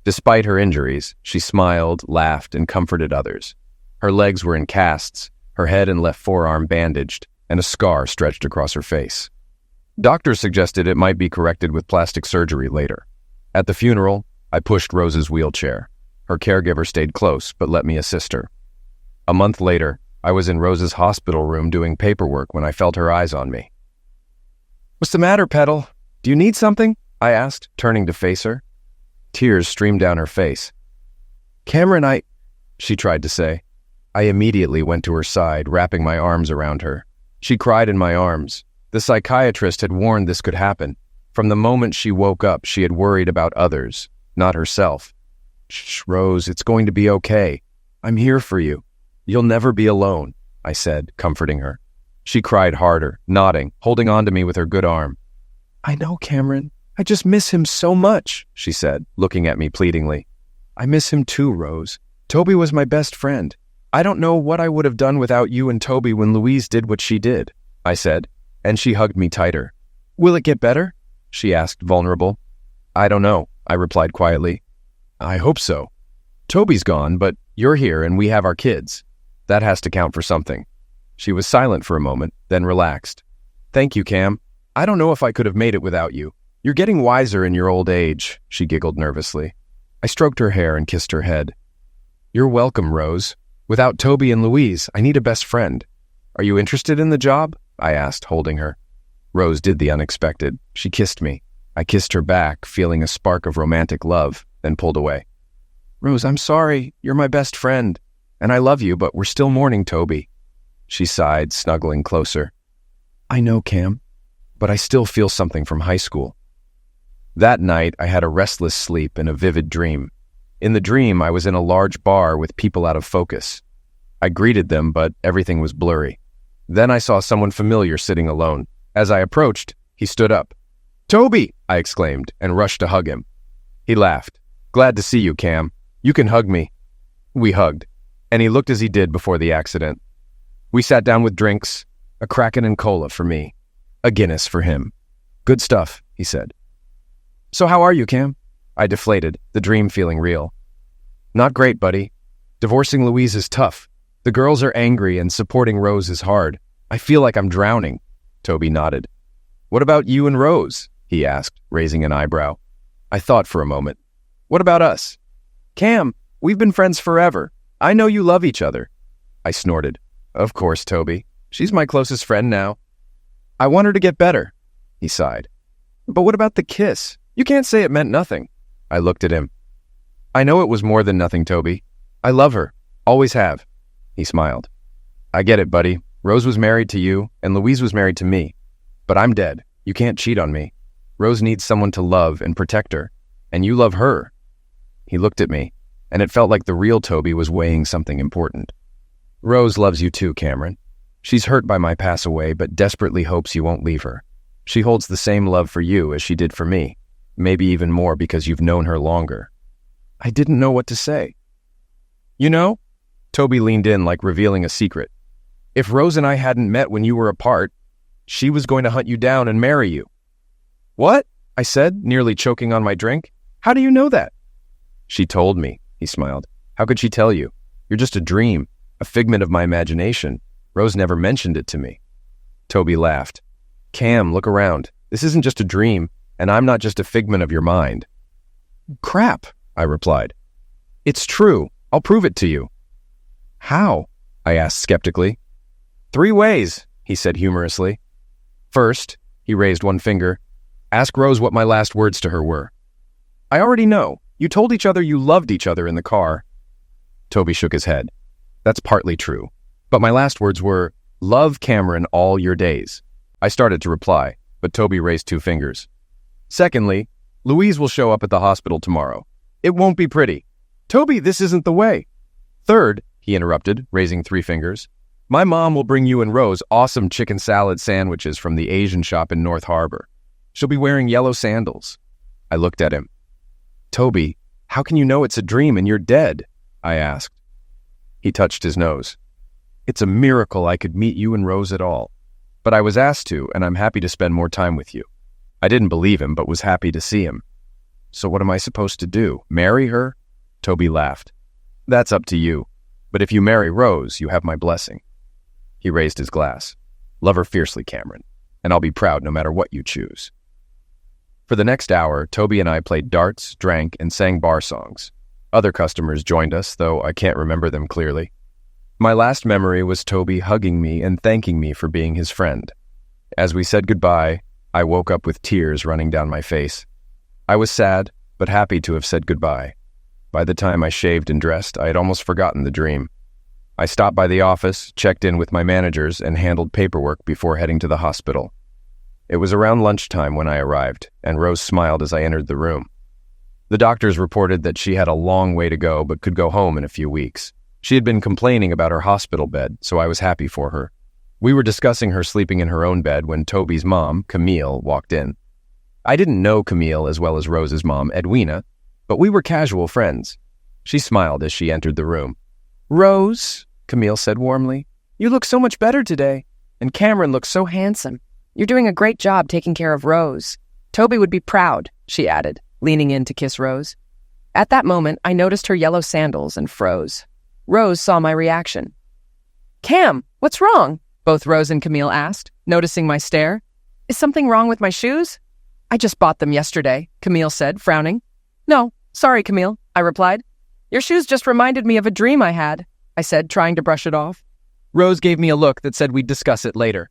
Despite her injuries, she smiled, laughed, and comforted others. Her legs were in casts, her head and left forearm bandaged, and a scar stretched across her face. Doctors suggested it might be corrected with plastic surgery later. At the funeral, I pushed Rose's wheelchair. Her caregiver stayed close, but let me assist her. A month later, I was in Rose's hospital room doing paperwork when I felt her eyes on me. "What's the matter, Petal? Do you need something?" I asked, turning to face her. Tears streamed down her face. "Cameron, she tried to say. I immediately went to her side, wrapping my arms around her. She cried in my arms. The psychiatrist had warned this could happen. From the moment she woke up, she had worried about others, not herself. "Shh, Rose, it's going to be okay. I'm here for you. You'll never be alone," I said, comforting her. She cried harder, nodding, holding on to me with her good arm. "I know, Cameron. I just miss him so much," she said, looking at me pleadingly. "I miss him too, Rose. Toby was my best friend. I don't know what I would have done without you and Toby when Louise did what she did," I said, and she hugged me tighter. "Will it get better?" she asked, vulnerable. "I don't know," I replied quietly. "I hope so. Toby's gone, but you're here and we have our kids. That has to count for something." She was silent for a moment, then relaxed. "Thank you, Cam. I don't know if I could have made it without you. You're getting wiser in your old age," she giggled nervously. I stroked her hair and kissed her head. "You're welcome, Rose. Without Toby and Louise, I need a best friend. Are you interested in the job?" I asked, holding her. Rose did the unexpected. She kissed me. I kissed her back, feeling a spark of romantic love, then pulled away. "Rose, I'm sorry. You're my best friend. And I love you, but we're still mourning Toby." She sighed, snuggling closer. "I know, Cam, but I still feel something from high school." That night, I had a restless sleep and a vivid dream. In the dream, I was in a large bar with people out of focus. I greeted them, but everything was blurry. Then I saw someone familiar sitting alone. As I approached, he stood up. "Toby!" I exclaimed, and rushed to hug him. He laughed. "Glad to see you, Cam. You can hug me." We hugged, and he looked as he did before the accident. We sat down with drinks, a Kraken and cola for me, a Guinness for him. "Good stuff," he said. "So how are you, Cam?" I deflated, the dream feeling real. "Not great, buddy. Divorcing Louise is tough. The girls are angry and supporting Rose is hard. I feel like I'm drowning." Toby nodded. "What about you and Rose?" he asked, raising an eyebrow. I thought for a moment. "What about us?" "Cam, we've been friends forever. I know you love each other." I snorted. "Of course, Toby. She's my closest friend now." "I want her to get better," he sighed. "But what about the kiss? You can't say it meant nothing." I looked at him. "I know it was more than nothing, Toby. I love her. Always have." He smiled. "I get it, buddy. Rose was married to you, and Louise was married to me. But I'm dead. You can't cheat on me. Rose needs someone to love and protect her, and you love her." He looked at me, and it felt like the real Toby was weighing something important. "Rose loves you too, Cameron. She's hurt by my pass away, but desperately hopes you won't leave her. She holds the same love for you as she did for me, maybe even more because you've known her longer." I didn't know what to say. "You know," Toby leaned in like revealing a secret. "If Rose and I hadn't met when you were apart, she was going to hunt you down and marry you." "What?" I said, nearly choking on my drink. "How do you know that?" "She told me," he smiled. "How could she tell you? You're just a dream, a figment of my imagination. Rose never mentioned it to me." Toby laughed. "Cam, look around. This isn't just a dream, and I'm not just a figment of your mind." "Crap," I replied. "It's true. I'll prove it to you." "How?" I asked skeptically. "3 ways," he said humorously. "First," he raised one finger, "ask Rose what my last words to her were." "I already know. You told each other you loved each other in the car." Toby shook his head. "That's partly true. But my last words were, 'Love Cameron all your days.'" I started to reply, but Toby raised 2 fingers. "Secondly, Louise will show up at the hospital tomorrow. It won't be pretty." "Toby, this isn't the way." "Third," he interrupted, raising 3 fingers, "my mom will bring you and Rose awesome chicken salad sandwiches from the Asian shop in North Harbor. She'll be wearing yellow sandals." I looked at him. "Toby, how can you know it's a dream and you're dead?" I asked. He touched his nose. "It's a miracle I could meet you and Rose at all. But I was asked to, and I'm happy to spend more time with you." I didn't believe him, but was happy to see him. "So what am I supposed to do? Marry her?" Toby laughed. "That's up to you. But if you marry Rose, you have my blessing." He raised his glass. "Love her fiercely, Cameron, and I'll be proud no matter what you choose." For the next hour, Toby and I played darts, drank, and sang bar songs. Other customers joined us, though I can't remember them clearly. My last memory was Toby hugging me and thanking me for being his friend. As we said goodbye, I woke up with tears running down my face. I was sad, but happy to have said goodbye. By the time I shaved and dressed, I had almost forgotten the dream. I stopped by the office, checked in with my managers, and handled paperwork before heading to the hospital. It was around lunchtime when I arrived, and Rose smiled as I entered the room. The doctors reported that she had a long way to go but could go home in a few weeks. She had been complaining about her hospital bed, so I was happy for her. We were discussing her sleeping in her own bed when Toby's mom, Camille, walked in. I didn't know Camille as well as Rose's mom, Edwina, but we were casual friends. She smiled as she entered the room. "Rose," Camille said warmly, "you look so much better today, and Cameron looks so handsome. You're doing a great job taking care of Rose. Toby would be proud," she added, leaning in to kiss Rose. At that moment, I noticed her yellow sandals and froze. Rose saw my reaction. "Cam, what's wrong?" both Rose and Camille asked, noticing my stare. "Is something wrong with my shoes?" "I just bought them yesterday," Camille said, frowning. "No, sorry, Camille," I replied. "Your shoes just reminded me of a dream I had," I said, trying to brush it off. Rose gave me a look that said we'd discuss it later.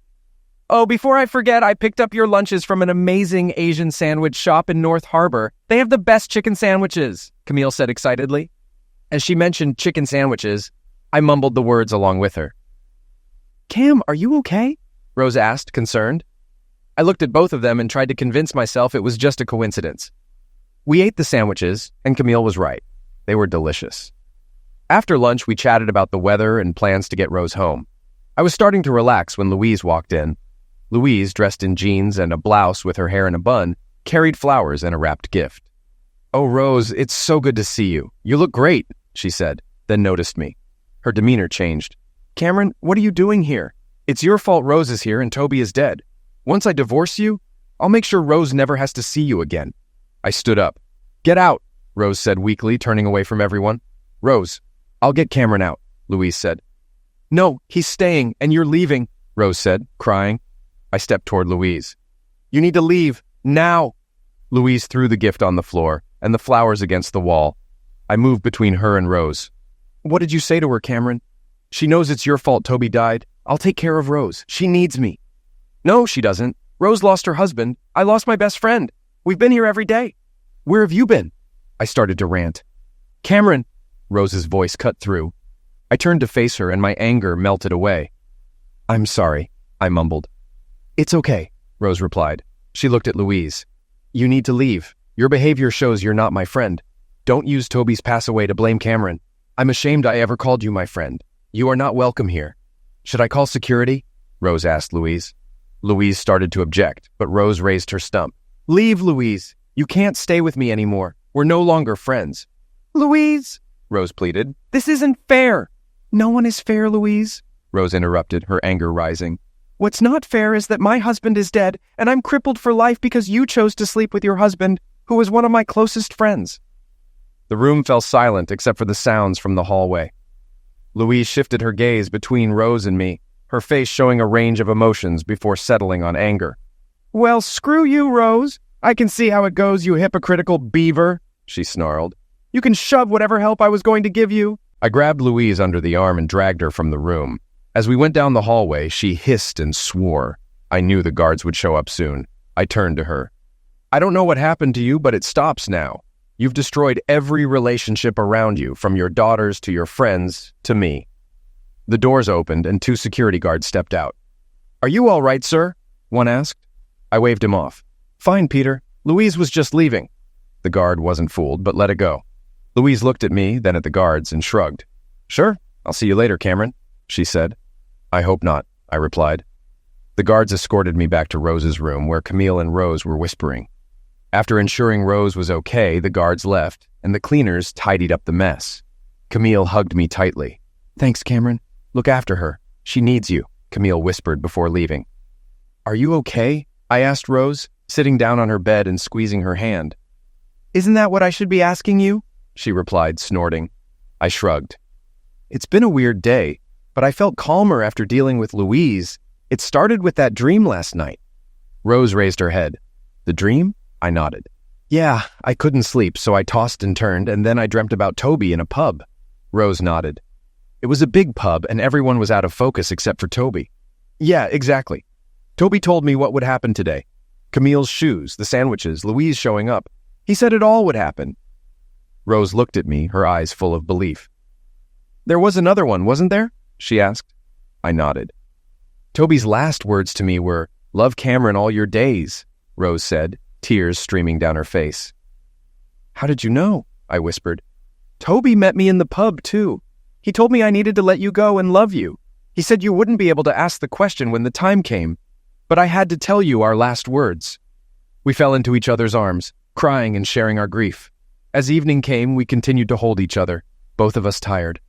"Oh, before I forget, I picked up your lunches from an amazing Asian sandwich shop in North Harbor. They have the best chicken sandwiches," Camille said excitedly. As she mentioned chicken sandwiches, I mumbled the words along with her. "Cam, are you okay?" Rose asked, concerned. I looked at both of them and tried to convince myself it was just a coincidence. We ate the sandwiches, and Camille was right. They were delicious. After lunch, we chatted about the weather and plans to get Rose home. I was starting to relax when Louise walked in. Louise, dressed in jeans and a blouse with her hair in a bun, carried flowers and a wrapped gift. "Oh, Rose, it's so good to see you. You look great," she said, then noticed me. Her demeanor changed. "Cameron, what are you doing here? It's your fault Rose is here and Toby is dead. Once I divorce you, I'll make sure Rose never has to see you again." I stood up. "Get out," Rose said weakly, turning away from everyone. "Rose, I'll get Cameron out," Louise said. "No, he's staying, and you're leaving," Rose said, crying. I stepped toward Louise. "You need to leave, now." Louise threw the gift on the floor, and the flowers against the wall. I moved between her and Rose. "What did you say to her, Cameron?" "She knows it's your fault Toby died. I'll take care of Rose. She needs me." "No, she doesn't. Rose lost her husband. I lost my best friend. We've been here every day." "Where have you been?" I started to rant. "Cameron," Rose's voice cut through. I turned to face her, and my anger melted away. "I'm sorry," I mumbled. "It's okay," Rose replied. She looked at Louise. "You need to leave. Your behavior shows you're not my friend. Don't use Toby's pass away to blame Cameron. I'm ashamed I ever called you my friend. You are not welcome here." "Should I call security?" Rose asked Louise. Louise started to object, but Rose raised her stump. "Leave, Louise. You can't stay with me anymore. We're no longer friends." "Louise," Rose pleaded, "this isn't fair." "No one is fair, Louise," Rose interrupted, her anger rising. "What's not fair is that my husband is dead, and I'm crippled for life because you chose to sleep with your husband, who was one of my closest friends." The room fell silent except for the sounds from the hallway. Louise shifted her gaze between Rose and me, her face showing a range of emotions before settling on anger. "Well, screw you, Rose. I can see how it goes, you hypocritical beaver," she snarled. "You can shove whatever help I was going to give you." I grabbed Louise under the arm and dragged her from the room. As we went down the hallway, she hissed and swore. I knew the guards would show up soon. I turned to her. "I don't know what happened to you, but it stops now. You've destroyed every relationship around you, from your daughters to your friends to me." The doors opened and 2 security guards stepped out. "Are you all right, sir?" one asked. I waved him off. "Fine, Peter. Louise was just leaving." The guard wasn't fooled, but let it go. Louise looked at me, then at the guards, and shrugged. "Sure, I'll see you later, Cameron," she said. "I hope not," I replied. The guards escorted me back to Rose's room, where Camille and Rose were whispering. After ensuring Rose was okay, the guards left, and the cleaners tidied up the mess. Camille hugged me tightly. "Thanks, Cameron. Look after her. She needs you," Camille whispered before leaving. "Are you okay?" I asked Rose, sitting down on her bed and squeezing her hand. "Isn't that what I should be asking you?" she replied, snorting. I shrugged. "It's been a weird day, but I felt calmer after dealing with Louise. It started with that dream last night." Rose raised her head. "The dream?" I nodded. "Yeah, I couldn't sleep, so I tossed and turned, and then I dreamt about Toby in a pub." Rose nodded. "It was a big pub, and everyone was out of focus except for Toby." "Yeah, exactly. Toby told me what would happen today. Camille's shoes, the sandwiches, Louise showing up. He said it all would happen." Rose looked at me, her eyes full of belief. "There was another one, wasn't there?" she asked. I nodded. "Toby's last words to me were, Love Cameron all your days, Rose said, tears streaming down her face. How did you know? I whispered. Toby met me in the pub, too. He told me I needed to let you go and love you. He said you wouldn't be able to ask the question when the time came, but I had to tell you our last words. We fell into each other's arms, crying and sharing our grief. As evening came, we continued to hold each other, both of us tired.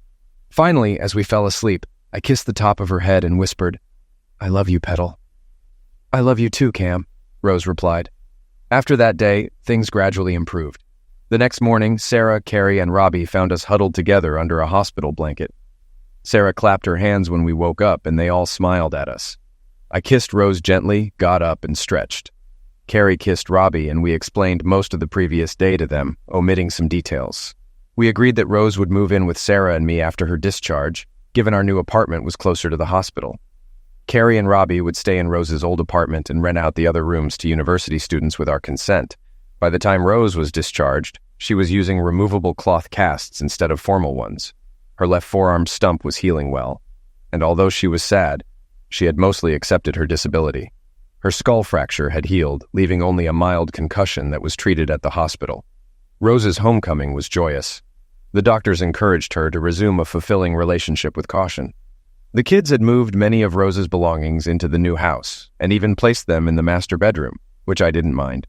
Finally, as we fell asleep, I kissed the top of her head and whispered, I love you, Petal. I love you too, Cam, Rose replied. After that day, things gradually improved. The next morning, Sarah, Carrie, and Robbie found us huddled together under a hospital blanket. Sarah clapped her hands when we woke up, and they all smiled at us. I kissed Rose gently, got up, and stretched. Carrie kissed Robbie, and we explained most of the previous day to them, omitting some details. We agreed that Rose would move in with Sarah and me after her discharge, given our new apartment was closer to the hospital. Carrie and Robbie would stay in Rose's old apartment and rent out the other rooms to university students with our consent. By the time Rose was discharged, she was using removable cloth casts instead of formal ones. Her left forearm stump was healing well, and although she was sad, she had mostly accepted her disability. Her skull fracture had healed, leaving only a mild concussion that was treated at the hospital. Rose's homecoming was joyous. The doctors encouraged her to resume a fulfilling relationship with caution. The kids had moved many of Rose's belongings into the new house, and even placed them in the master bedroom, which I didn't mind.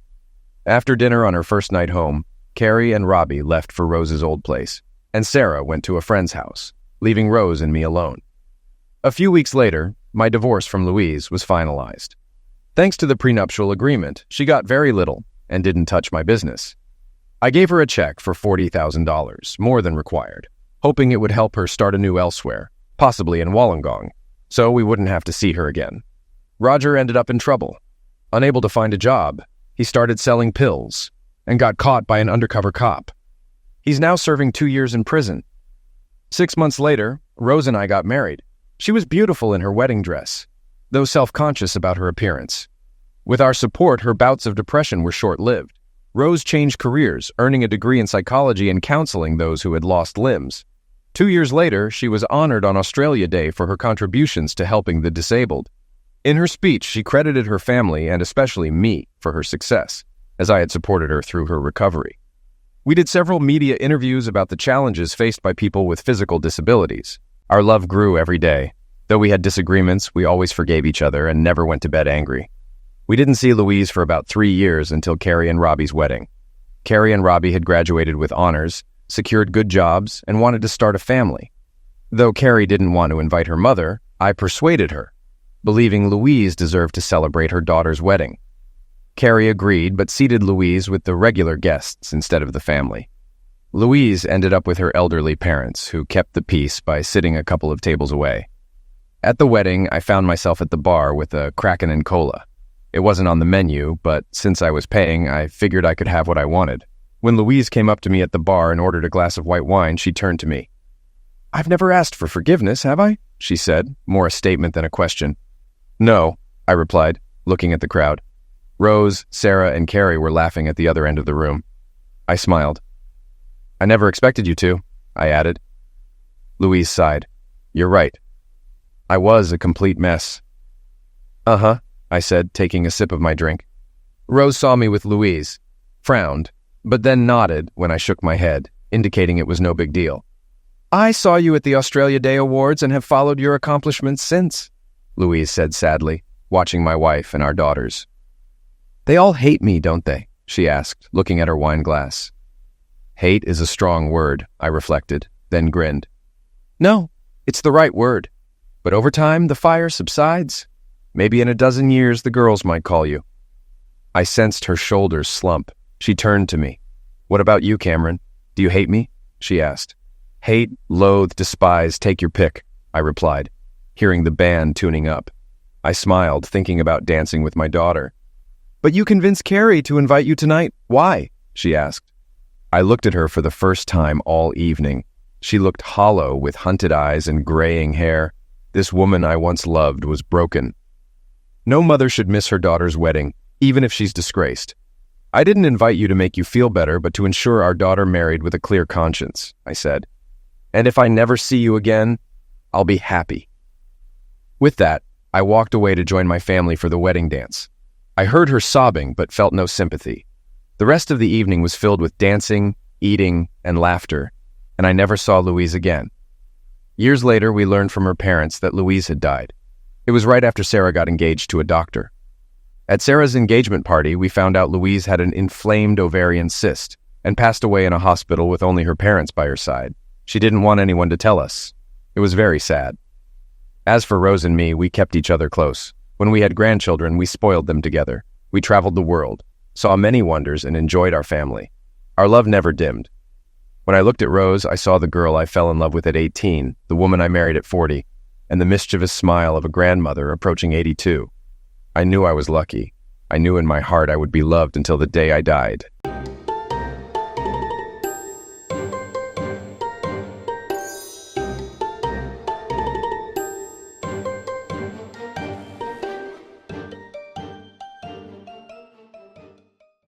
After dinner on her first night home, Carrie and Robbie left for Rose's old place, and Sarah went to a friend's house, leaving Rose and me alone. A few weeks later, my divorce from Louise was finalized. Thanks to the prenuptial agreement, she got very little and didn't touch my business. I gave her a check for $40,000, more than required, hoping it would help her start anew elsewhere, possibly in Wollongong, so we wouldn't have to see her again. Roger ended up in trouble. Unable to find a job, he started selling pills and got caught by an undercover cop. He's now serving 2 years in prison. 6 months later, Rose and I got married. She was beautiful in her wedding dress, though self-conscious about her appearance. With our support, her bouts of depression were short-lived. Rose changed careers, earning a degree in psychology and counseling those who had lost limbs. 2 years later, she was honored on Australia Day for her contributions to helping the disabled. In her speech, she credited her family and especially me for her success, as I had supported her through her recovery. We did several media interviews about the challenges faced by people with physical disabilities. Our love grew every day. Though we had disagreements, we always forgave each other and never went to bed angry. We didn't see Louise for about 3 years until Carrie and Robbie's wedding. Carrie and Robbie had graduated with honors, secured good jobs, and wanted to start a family. Though Carrie didn't want to invite her mother, I persuaded her, believing Louise deserved to celebrate her daughter's wedding. Carrie agreed, but seated Louise with the regular guests instead of the family. Louise ended up with her elderly parents, who kept the peace by sitting a couple of tables away. At the wedding, I found myself at the bar with a Kraken and cola. It wasn't on the menu, but since I was paying, I figured I could have what I wanted. When Louise came up to me at the bar and ordered a glass of white wine, she turned to me. "I've never asked for forgiveness, have I?" she said, more a statement than a question. "No," I replied, looking at the crowd. Rose, Sarah, and Carrie were laughing at the other end of the room. I smiled. "I never expected you to," I added. Louise sighed. "You're right. I was a complete mess." "Uh-huh," I said, taking a sip of my drink. Rose saw me with Louise, frowned, but then nodded when I shook my head, indicating it was no big deal. "I saw you at the Australia Day Awards and have followed your accomplishments since," Louise said sadly, watching my wife and our daughters. "They all hate me, don't they?" she asked, looking at her wine glass. Hate is a strong word, I reflected, then grinned. "No, it's the right word. But over time, the fire subsides. Maybe in a dozen years, the girls might call you." I sensed her shoulders slump. She turned to me. "What about you, Cameron? Do you hate me?" she asked. "Hate, loathe, despise, take your pick," I replied, hearing the band tuning up. I smiled, thinking about dancing with my daughter. "But you convinced Carrie to invite you tonight. Why?" she asked. I looked at her for the first time all evening. She looked hollow with hunted eyes and graying hair. This woman I once loved was broken. No mother should miss her daughter's wedding, even if she's disgraced. "I didn't invite you to make you feel better, but to ensure our daughter married with a clear conscience," I said. "And if I never see you again, I'll be happy." With that, I walked away to join my family for the wedding dance. I heard her sobbing, but felt no sympathy. The rest of the evening was filled with dancing, eating, and laughter, and I never saw Louise again. Years later, we learned from her parents that Louise had died. It was right after Sarah got engaged to a doctor. At Sarah's engagement party, we found out Louise had an inflamed ovarian cyst and passed away in a hospital with only her parents by her side. She didn't want anyone to tell us. It was very sad. As for Rose and me, we kept each other close. When we had grandchildren, we spoiled them together. We traveled the world, saw many wonders, and enjoyed our family. Our love never dimmed. When I looked at Rose, I saw the girl I fell in love with at 18, the woman I married at 40, and the mischievous smile of a grandmother approaching 82. I knew I was lucky. I knew in my heart I would be loved until the day I died.